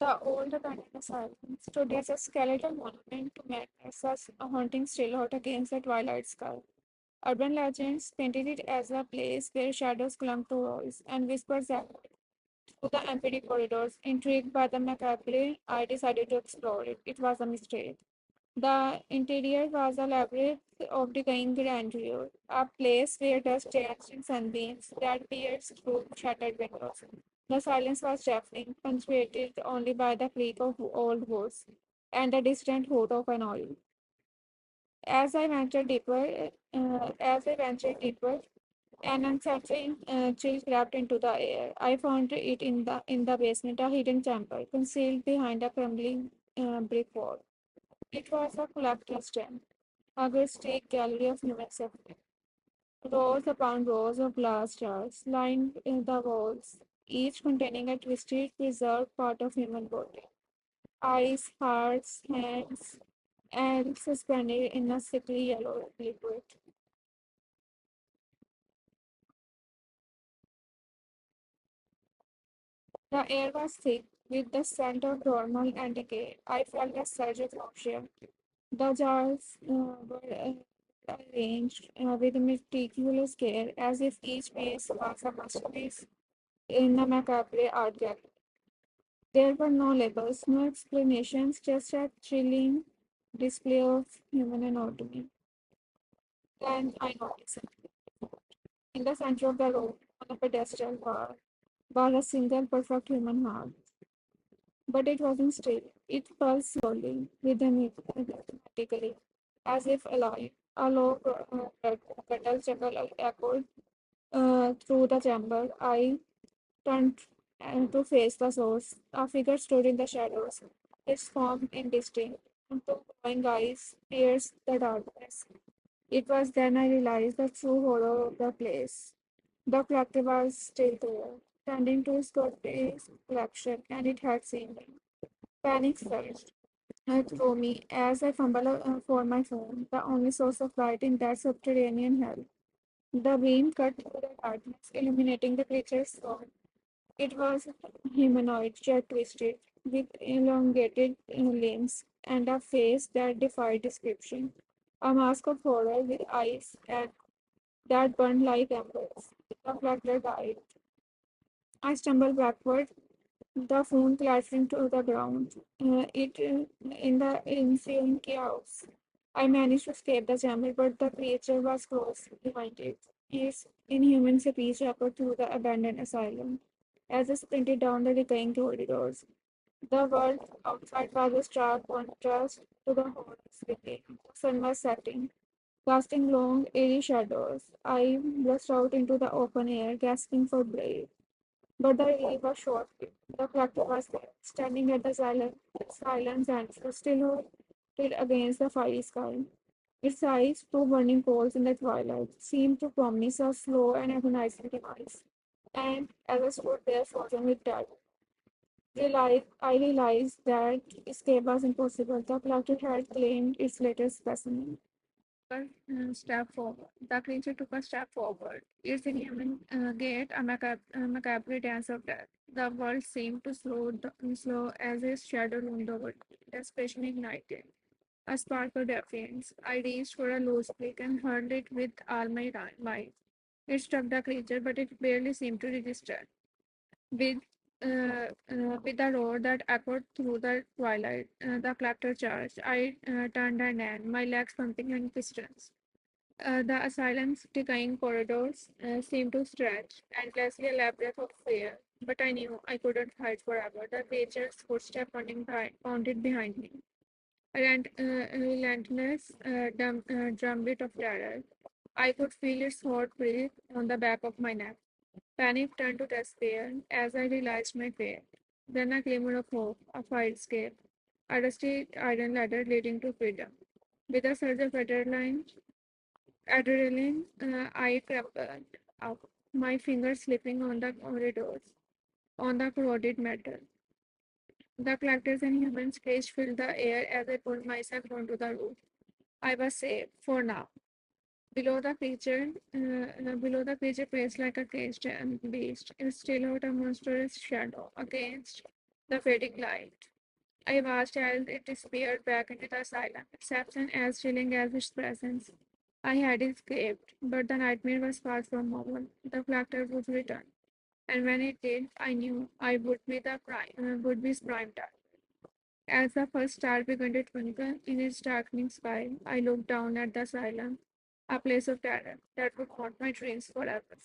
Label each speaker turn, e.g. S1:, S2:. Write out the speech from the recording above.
S1: The old abandoned asylum stood as a skeletal monument to madness, as a haunting silhouette against the twilight sky. Urban legends painted it as a place where shadows clung to walls and whispers echoed through the empty corridors. Intrigued by the macabre, I decided to explore it. It was a mistake. The interior was a labyrinth of decaying grandeur, a place where dust danced in sunbeams that pierced through shattered windows. The silence was deafening, punctuated only by the creak of old boots and the distant hoot of an owl. As I ventured deeper, an unsettling chill crept into the air. I found it in the basement, a hidden chamber concealed behind a crumbling brick wall. It was a collector's den, a grotesque gallery of human suffering. Rows upon rows of glass jars lined the walls, each containing a twisted, preserved part of human body. Eyes, hearts, hands, and suspended in a sickly yellow liquid. The air was thick with the scent of dormal and decay. I felt a surge of nausea. The jars were arranged with meticulous care, as if each piece was a masterpiece in a macabre art gallery. There were no labels, no explanations, just a chilling display of human anatomy. Then I noticed it. In the center of the room, on a pedestal was a single perfect human heart. But it wasn't still. It pulsed slowly, rhythmically, as if alive. A low pedal chuckle echoed through the chamber. I turned to face the source. A figure stood in the shadows, its form indistinct, and two glowing eyes pierced the darkness. It was then I realized the true horror of the place. The collector was still there, tending to his Scottish collection, and it had seen me. Panic surged through me as I fumbled for my phone, the only source of light in that subterranean hell. The beam cut through the darkness, illuminating the creature's soul. It was humanoid, yet twisted, with elongated limbs and a face that defied description. A mask of horror with eyes and that burned like embers. The flutter died. I stumbled backward, the phone clattering to the ground. In the ensuing chaos. I managed to escape the chamber, but the creature was close behind it. Its inhuman speech echoed through the abandoned asylum as I sprinted down the decaying corridors. The world outside was a stark contrast to the horrors within. The sun was setting, casting long, eerie shadows. I burst out into the open air, gasping for breath. But the relief was short-lived. The collector was there, standing at the silence and still against the fiery sky. Its eyes, two burning coals in the twilight, seemed to promise a slow and agonizing demise. And as I stood there frozen with terror, I realized that escape was impossible. The collector had claimed its latest specimen. The creature took a step forward. Its inhuman gait, a macabre dance of death. The world seemed to slow as its shadow loomed over it. Desperation ignited. A spark of defiance. I reached for a loose pick and hurled it with all my might. It struck the creature, but it barely seemed to register. With with a roar that echoed through the twilight, the collector charged. I turned and ran, my legs pumping in pistons. The asylum's decaying corridors seemed to stretch, endlessly a labyrinth of fear. But I knew I couldn't hide forever. The creature's footsteps pounded behind me. A relentless drumbeat of terror. I could feel its hot breath on the back of my neck. Panic turned to despair as I realized my fate. Then a glimmer of hope, a fire escape, a rusty iron ladder leading to freedom. With a surge of adrenaline, I crept up, my fingers slipping on the corridors, on the corroded metal. The collectors and human screech filled the air as I pulled myself onto the roof. I was safe, for now. Below the creature paced like a caged beast. It still out a monstrous shadow against The fading light. I watched as it disappeared back into the asylum, perception as chilling as its presence. I had escaped, but the nightmare was far from over. The collector would return, and when it did, I knew I would be his prime target. As the first star began to twinkle in its darkening sky, I looked down at the asylum, a place of terror that would haunt my dreams forever.